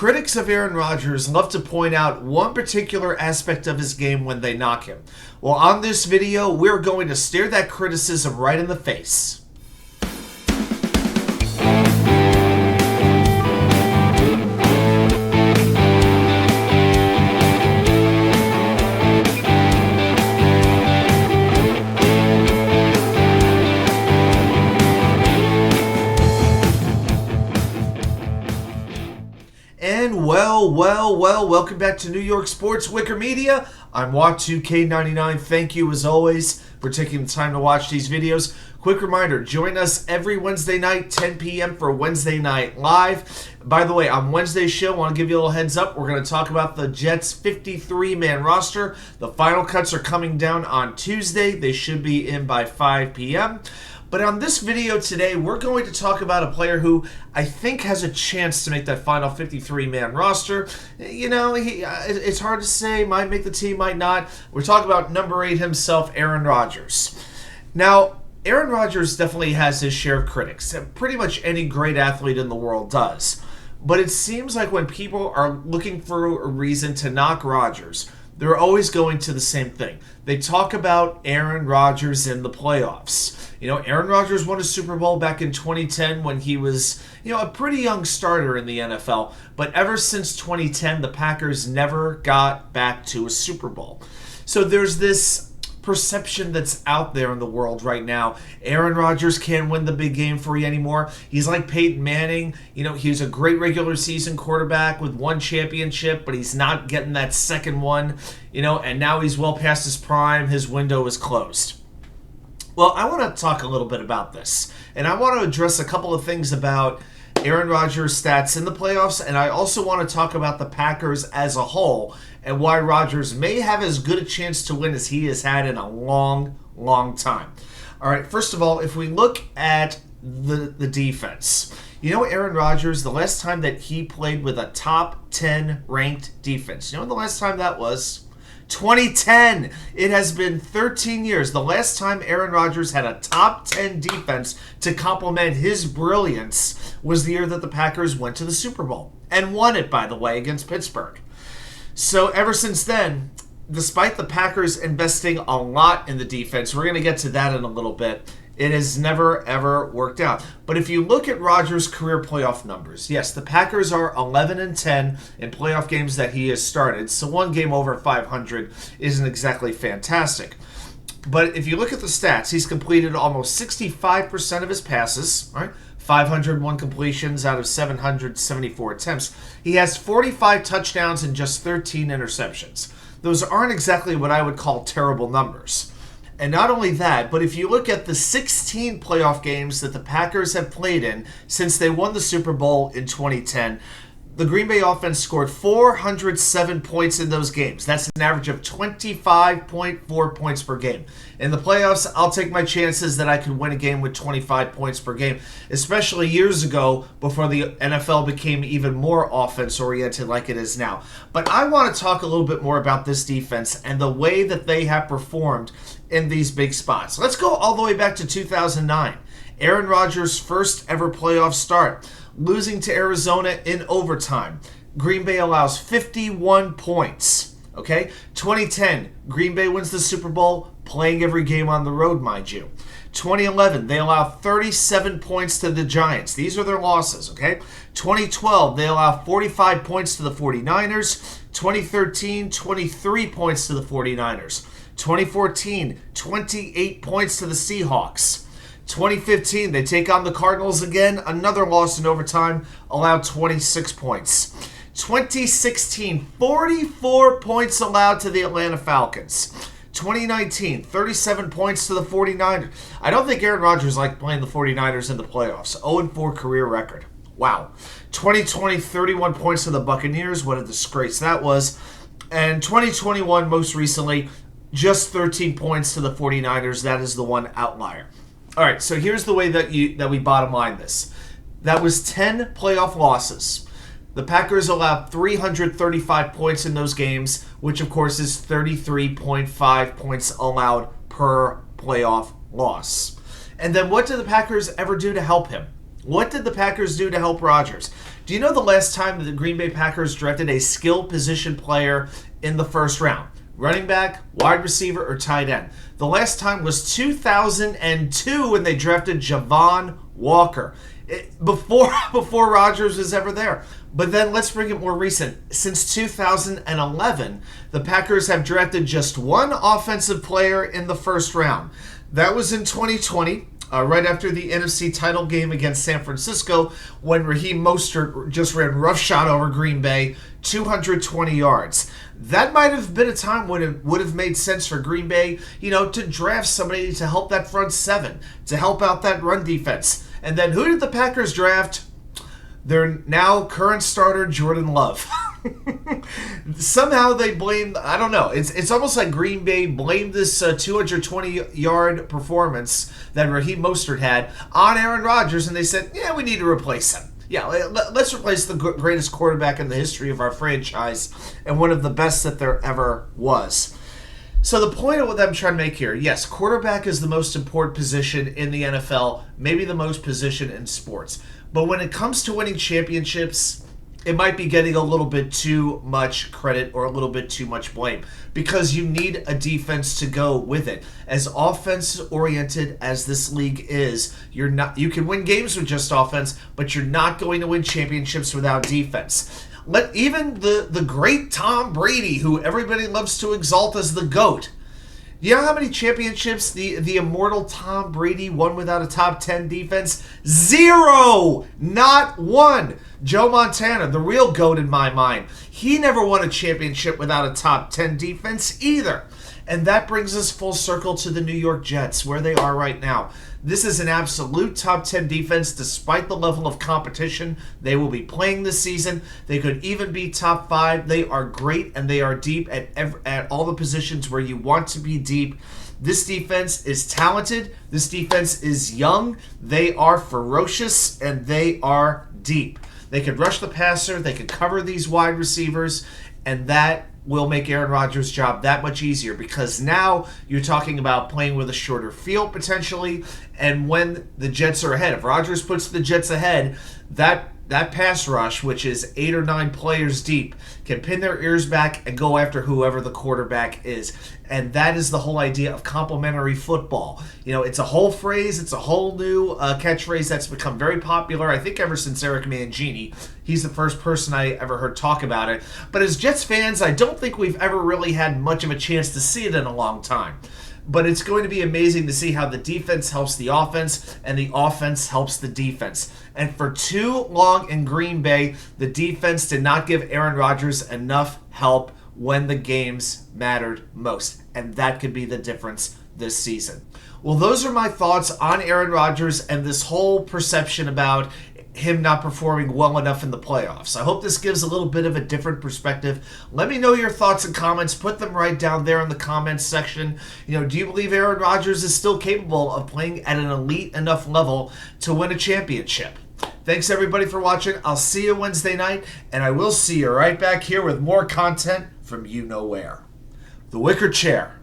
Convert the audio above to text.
Critics of Aaron Rodgers love to point out one particular aspect of his game when they knock him. Well, on this video, we're going to stare that criticism right in the face. And well, welcome back to New York Sports WickerMedia. I'm Watt2K99. Thank you, as always, for taking the time to watch these videos. Quick reminder, join us every Wednesday night, 10 p.m. for Wednesday Night Live. By the way, on Wednesday's show, I want to give you a little heads up. We're going to talk about the Jets' 53-man roster. The final cuts are coming down on Tuesday. They should be in by 5 p.m., But on this video today, we're going to talk about a player who I think has a chance to make that final 53-man roster. You know, it's hard to say. Might make the team, might not. We're talking about number 8 himself, Aaron Rodgers. Now, Aaron Rodgers definitely has his share of critics. Pretty much any great athlete in the world does. But it seems like when people are looking for a reason to knock Rodgers, they're always going to the same thing. They talk about Aaron Rodgers in the playoffs. You know, Aaron Rodgers won a Super Bowl back in 2010 when he was, a pretty young starter in the NFL. But ever since 2010, the Packers never got back to a Super Bowl. So there's this perception that's out there in the world right now. Aaron Rodgers can't win the big game for you anymore. He's like Peyton Manning. He was a great regular season quarterback with one championship, but he's not getting that second one, and now he's well past his prime. His window is closed. Well, I want to talk a little bit about this, and I want to address a couple of things about Aaron Rodgers' stats in the playoffs, and I also want to talk about the Packers as a whole and why Rodgers may have as good a chance to win as he has had in a long, long time. All right, first of all, if we look at the defense, Aaron Rodgers, the last time that he played with a top 10 ranked defense, when the last time that was? 2010. It has been 13 years. The last time Aaron Rodgers had a top 10 defense to complement his brilliance was the year that the Packers went to the Super Bowl and won it, by the way, against Pittsburgh. So ever since then, despite the Packers investing a lot in the defense, we're going to get to that in a little bit, it has never, ever worked out. But if you look at Rodgers' career playoff numbers, yes, the Packers are 11-10 in playoff games that he has started. So one game over 500 isn't exactly fantastic. But if you look at the stats, he's completed almost 65% of his passes, right? 501 completions out of 774 attempts. He has 45 touchdowns and just 13 interceptions. Those aren't exactly what I would call terrible numbers. And not only that, but if you look at the 16 playoff games that the Packers have played in since they won the Super Bowl in 2010, the Green Bay offense scored 407 points in those games. That's an average of 25.4 points per game. In the playoffs, I'll take my chances that I could win a game with 25 points per game, especially years ago before the NFL became even more offense-oriented like it is now. But I want to talk a little bit more about this defense and the way that they have performed in these big spots. Let's go all the way back to 2009. Aaron Rodgers' first ever playoff start, losing to Arizona in overtime. Green Bay allows 51 points. Okay? 2010, Green Bay wins the Super Bowl, playing every game on the road, mind you. 2011, they allow 37 points to the Giants. These are their losses, okay? 2012, they allow 45 points to the 49ers. 2013, 23 points to the 49ers. 2014, 28 points to the Seahawks. 2015, they take on the Cardinals again. Another loss in overtime, allowed 26 points. 2016, 44 points allowed to the Atlanta Falcons. 2019, 37 points to the 49ers. I don't think Aaron Rodgers liked playing the 49ers in the playoffs. 0-4 career record. Wow. 2020, 31 points to the Buccaneers. What a disgrace that was. And 2021, most recently, just 13 points to the 49ers. That is the one outlier. All right, so here's the way that we bottom line this. That was 10 playoff losses. The Packers allowed 335 points in those games, which of course is 33.5 points allowed per playoff loss. And then what did the Packers ever do to help him? What did the Packers do to help Rodgers? Do you know the last time that the Green Bay Packers drafted a skill position player in the first round? Running back, wide receiver, or tight end? The last time was 2002 when they drafted Javon Walker. Before Rodgers was ever there. But then let's bring it more recent. Since 2011, the Packers have drafted just one offensive player in the first round. That was in 2020, right after the NFC title game against San Francisco, when Raheem Mostert just ran roughshod over Green Bay, 220 yards. That might have been a time when it would have made sense for Green Bay, to draft somebody to help that front seven, to help out that run defense. And then who did the Packers draft? Their now current starter, Jordan Love. Somehow they blame, I don't know, it's almost like Green Bay blamed this 220-yard performance that Raheem Mostert had on Aaron Rodgers, and they said, yeah, we need to replace him. Yeah, let's replace the greatest quarterback in the history of our franchise and one of the best that there ever was. So the point of what I'm trying to make here, yes, quarterback is the most important position in the NFL, maybe the most position in sports. But when it comes to winning championships, it might be getting a little bit too much credit or a little bit too much blame because you need a defense to go with it. As offense-oriented as this league is, you can win games with just offense, but you're not going to win championships without defense. Even the great Tom Brady, who everybody loves to exalt as the GOAT, you know how many championships the immortal Tom Brady won without a top 10 defense? 0! Not one. Joe Montana, the real GOAT in my mind, he never won a championship without a top 10 defense either. And that brings us full circle to the New York Jets, where they are right now. This is an absolute top 10 defense despite the level of competition they will be playing this season. They could even be top 5. They are great and they are deep at all the positions where you want to be deep. This defense is talented. This defense is young. They are ferocious and they are deep. They could rush the passer. They could cover these wide receivers, and that will make Aaron Rodgers' job that much easier because now you're talking about playing with a shorter field potentially, and when the Jets are ahead, if Rodgers puts the Jets ahead, that pass rush, which is 8 or 9 players deep, can pin their ears back and go after whoever the quarterback is. And that is the whole idea of complementary football. It's a whole phrase. It's a whole new catchphrase that's become very popular, I think, ever since Eric Mangini. He's the first person I ever heard talk about it. But as Jets fans, I don't think we've ever really had much of a chance to see it in a long time. But it's going to be amazing to see how the defense helps the offense and the offense helps the defense. And for too long in Green Bay, the defense did not give Aaron Rodgers enough help when the games mattered most. And that could be the difference this season. Well, those are my thoughts on Aaron Rodgers and this whole perception about him not performing well enough in the playoffs. I hope this gives a little bit of a different perspective. Let me know your thoughts and comments. Put them right down there in the comments section. Do you believe Aaron Rodgers is still capable of playing at an elite enough level to win a championship? Thanks everybody for watching. I'll see you Wednesday night, and I will see you right back here with more content from you know where. The Wicker Chair.